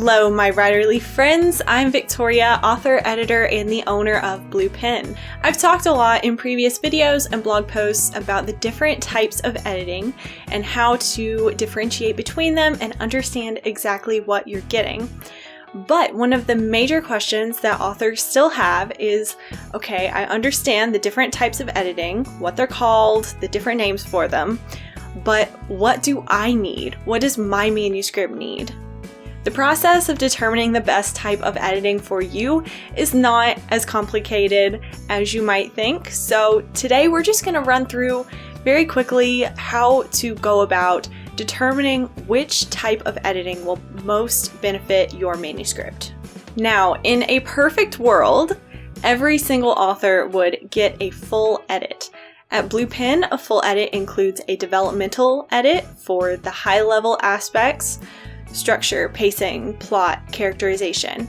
Hello, my writerly friends. I'm Victoria, author, editor, and the owner of Blue Pen. I've talked a lot in previous videos and blog posts about the different types of editing and how to differentiate between them and understand exactly what you're getting. But one of the major questions that authors still have is, okay, I understand the different types of editing, what they're called, the different names for them, but what do I need? What does my manuscript need? The process of determining the best type of editing for you is not as complicated as you might think. So today we're just going to run through very quickly how to go about determining which type of editing will most benefit your manuscript. Now, in a perfect world, every single author would get a full edit. At Blue Pen, a full edit includes a developmental edit for the high-level aspects, structure, pacing, plot, characterization.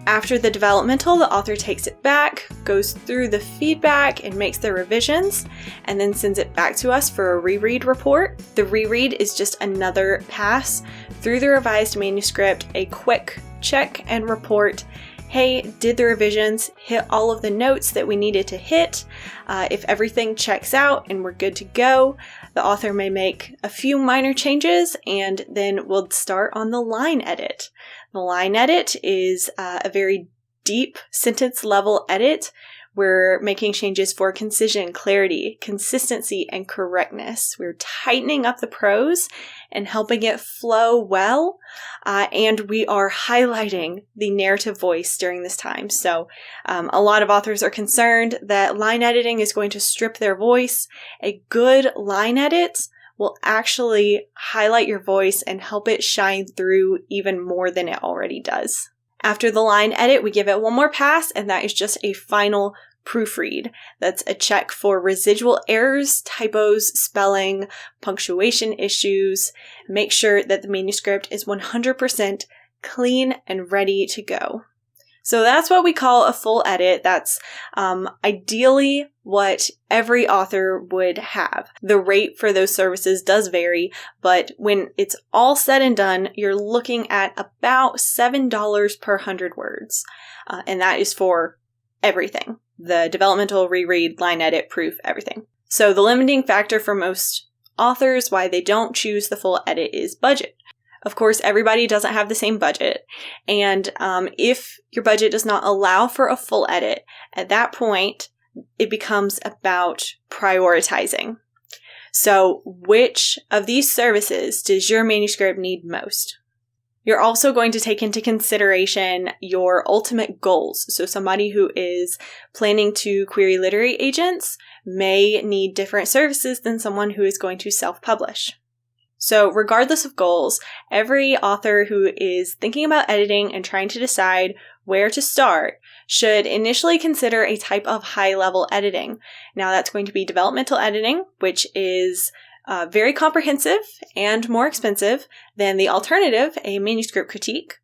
After the developmental, the author takes it back, goes through the feedback and makes their revisions, and then sends it back to us for a reread report. The reread is just another pass through the revised manuscript, a quick check and report. Hey, did the revisions hit all of the notes that we needed to hit? If everything checks out and we're good to go, the author may make a few minor changes and then we'll start on the line edit. The line edit is a very deep sentence level edit. We're making changes for concision, clarity, consistency, and correctness. We're tightening up the prose and helping it flow well, and we are highlighting the narrative voice during this time. So a lot of authors are concerned that line editing is going to strip their voice. A good line edit will actually highlight your voice and help it shine through even more than it already does. After the line edit, we give it one more pass, and that is just a final proofread. That's a check for residual errors, typos, spelling, punctuation issues. Make sure that the manuscript is 100% clean and ready to go. So that's what we call a full edit. That's ideally what every author would have. The rate for those services does vary, but when it's all said and done, you're looking at about $7 per 100 words. And that is for everything. The developmental, reread, line edit, proof, everything. So the limiting factor for most authors why they don't choose the full edit is budget. Of course, everybody doesn't have the same budget, and if your budget does not allow for a full edit, at that point, it becomes about prioritizing. So, which of these services does your manuscript need most? You're also going to take into consideration your ultimate goals. So somebody who is planning to query literary agents may need different services than someone who is going to self-publish. So regardless of goals, every author who is thinking about editing and trying to decide where to start should initially consider a type of high-level editing. Now that's going to be developmental editing, which is very comprehensive and more expensive than the alternative, a manuscript critique.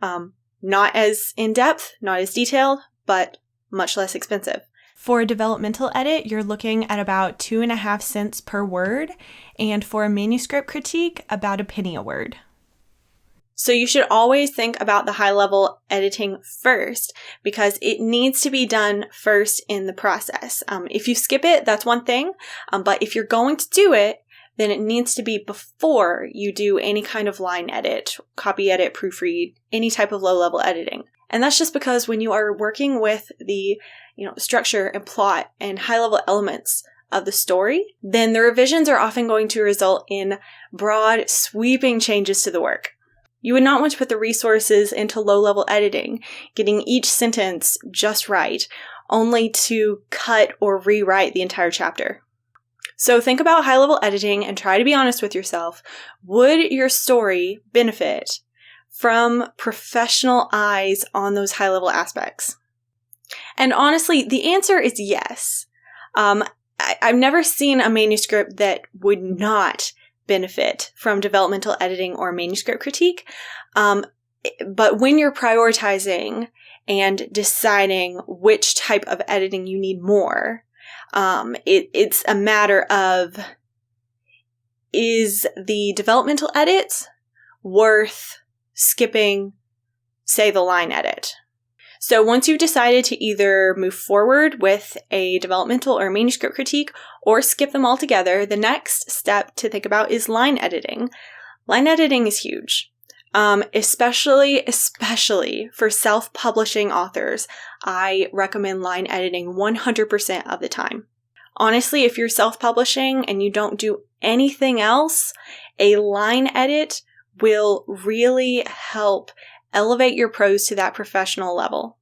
Not as in-depth, not as detailed, but much less expensive. For a developmental edit, you're looking at about 2.5 cents per word, and for a manuscript critique, about a penny a word. So you should always think about the high-level editing first, because it needs to be done first in the process. If you skip it, that's one thing, but if you're going to do it, then it needs to be before you do any kind of line edit, copy edit, proofread, any type of low-level editing. And that's just because when you are working with the structure and plot and high-level elements of the story, then the revisions are often going to result in broad, sweeping changes to the work. You would not want to put the resources into low-level editing, getting each sentence just right, only to cut or rewrite the entire chapter. So think about high-level editing and try to be honest with yourself. Would your story benefit from professional eyes on those high-level aspects? And honestly, the answer is yes. I've never seen a manuscript that would not benefit from developmental editing or manuscript critique. But when you're prioritizing and deciding which type of editing you need more, it's a matter of, is the developmental edit worth skipping, say, the line edit. So once you've decided to either move forward with a developmental or manuscript critique or skip them all together, the next step to think about is line editing. Line editing is huge, especially for self-publishing authors. I recommend line editing 100% of the time. Honestly, if you're self-publishing and you don't do anything else, a line edit will really help elevate your prose to that professional level.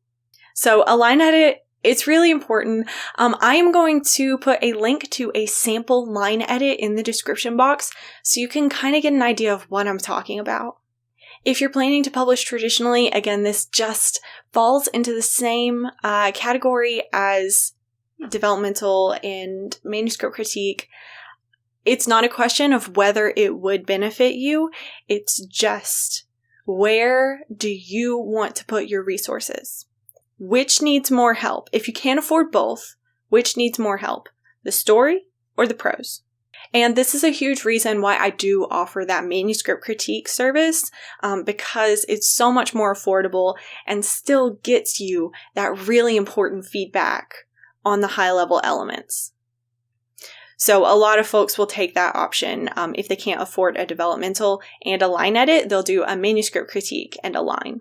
So a line edit, it's really important. I am going to put a link to a sample line edit in the description box so you can kind of get an idea of what I'm talking about. If you're planning to publish traditionally, again, this just falls into the same category as developmental and manuscript critique. It's not a question of whether it would benefit you. It's just, where do you want to put your resources? Which needs more help? If you can't afford both, which needs more help? The story or the prose? And this is a huge reason why I do offer that manuscript critique service, because it's so much more affordable and still gets you that really important feedback on the high-level elements. So a lot of folks will take that option. If they can't afford a developmental and a line edit, they'll do a manuscript critique and a line.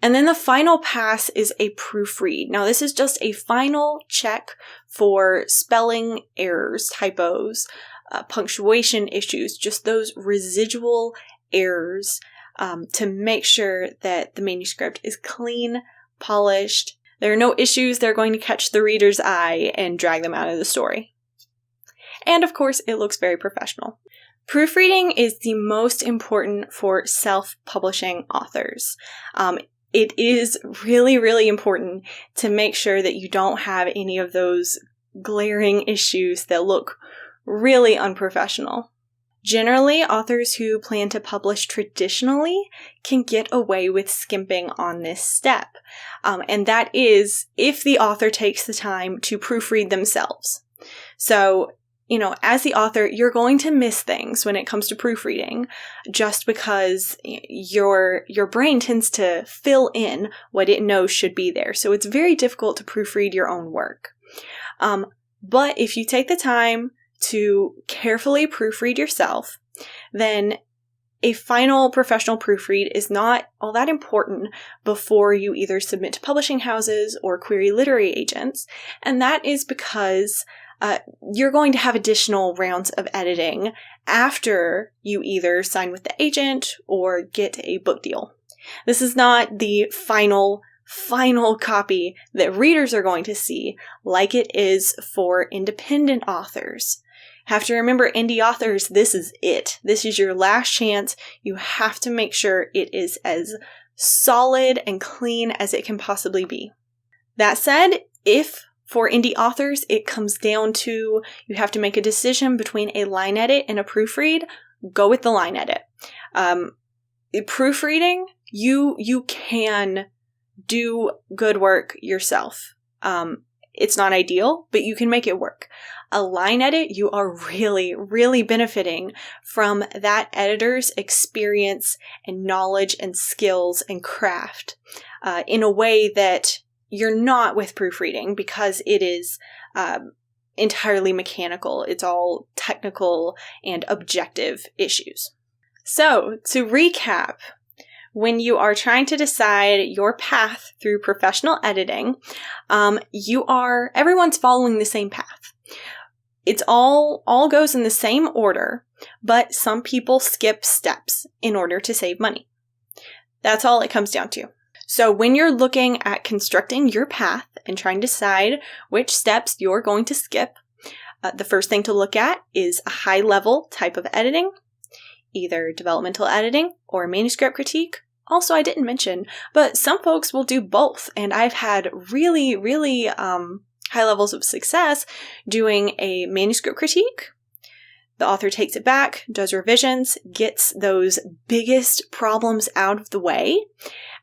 And then the final pass is a proofread. Now, this is just a final check for spelling errors, typos, punctuation issues, just those residual errors, to make sure that the manuscript is clean, polished. There are no issues that are going to catch the reader's eye and drag them out of the story. And of course, it looks very professional. Proofreading is the most important for self-publishing authors. It is really, really important to make sure that you don't have any of those glaring issues that look really unprofessional. Generally, authors who plan to publish traditionally can get away with skimping on this step. And that is if the author takes the time to proofread themselves. So, as the author, you're going to miss things when it comes to proofreading just because your brain tends to fill in what it knows should be there. So it's very difficult to proofread your own work. But if you take the time to carefully proofread yourself, then a final professional proofread is not all that important before you either submit to publishing houses or query literary agents. And that is because you're going to have additional rounds of editing after you either sign with the agent or get a book deal. This is not the final copy that readers are going to see like it is for independent authors. Have to remember, indie authors, this is it. This is your last chance. You have to make sure it is as solid and clean as it can possibly be. That said, if for indie authors, it comes down to you have to make a decision between a line edit and a proofread, go with the line edit. Proofreading, you can do good work yourself. It's not ideal, but you can make it work. A line edit, you are really, really benefiting from that editor's experience and knowledge and skills and craft in a way that you're not with proofreading, because it is entirely mechanical. It's all technical and objective issues. So, to recap, when you are trying to decide your path through professional editing, everyone's following the same path. It's all goes in the same order, but some people skip steps in order to save money. That's all it comes down to. So when you're looking at constructing your path and trying to decide which steps you're going to skip, the first thing to look at is a high-level type of editing, either developmental editing or manuscript critique. Also, I didn't mention, but some folks will do both, and I've had really, really high levels of success doing a manuscript critique. The author takes it back, does revisions, gets those biggest problems out of the way,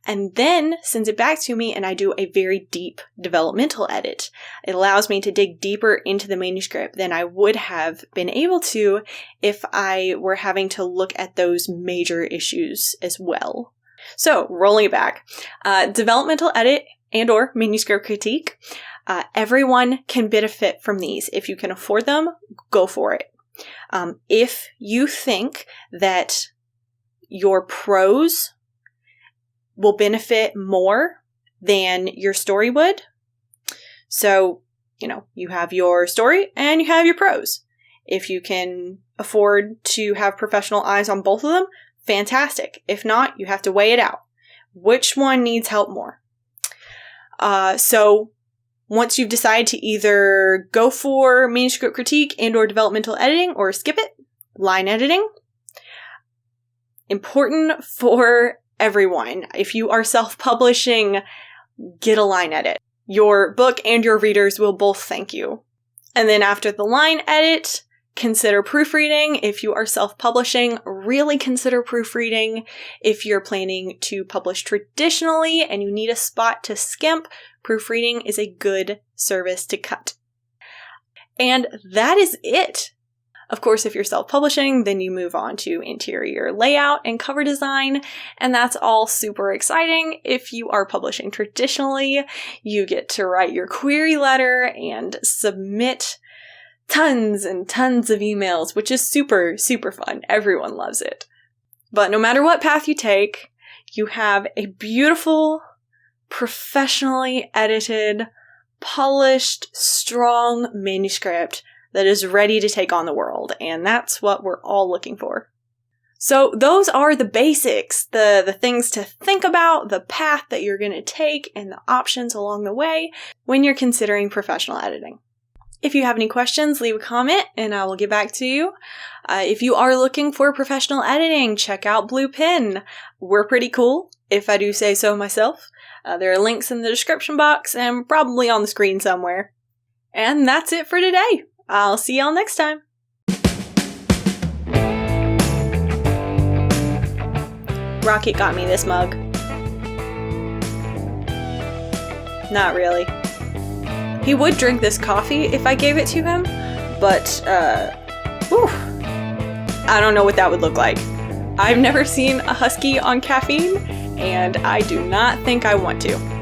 and then sends it back to me, and I do a very deep developmental edit. It allows me to dig deeper into the manuscript than I would have been able to if I were having to look at those major issues as well. So, rolling it back, developmental edit and or manuscript critique, everyone can benefit from these. If you can afford them, go for it. If you think that your prose will benefit more than your story would, so, you have your story and you have your prose. If you can afford to have professional eyes on both of them, fantastic. If not, you have to weigh it out. Which one needs help more? So once you've decided to either go for manuscript critique and or developmental editing or skip it, line editing. Important for everyone. If you are self-publishing, get a line edit. Your book and your readers will both thank you. And then after the line edit, consider proofreading. If you are self-publishing, really consider proofreading. If you're planning to publish traditionally and you need a spot to skimp, proofreading is a good service to cut. And that is it. Of course, if you're self-publishing, then you move on to interior layout and cover design, and that's all super exciting. If you are publishing traditionally, you get to write your query letter and submit tons and tons of emails, which is super, super fun. Everyone loves it. But no matter what path you take, you have a beautiful, professionally edited, polished, strong manuscript that is ready to take on the world, and that's what we're all looking for. So those are the basics, the things to think about, the path that you're going to take, and the options along the way when you're considering professional editing. If you have any questions, leave a comment and I will get back to you. If you are looking for professional editing, check out Blue Pen. We're pretty cool, if I do say so myself. There are links in the description box and probably on the screen somewhere. And that's it for today. I'll see y'all next time. Rocket got me this mug. Not really. He would drink this coffee if I gave it to him, but, I don't know what that would look like. I've never seen a husky on caffeine, and I do not think I want to.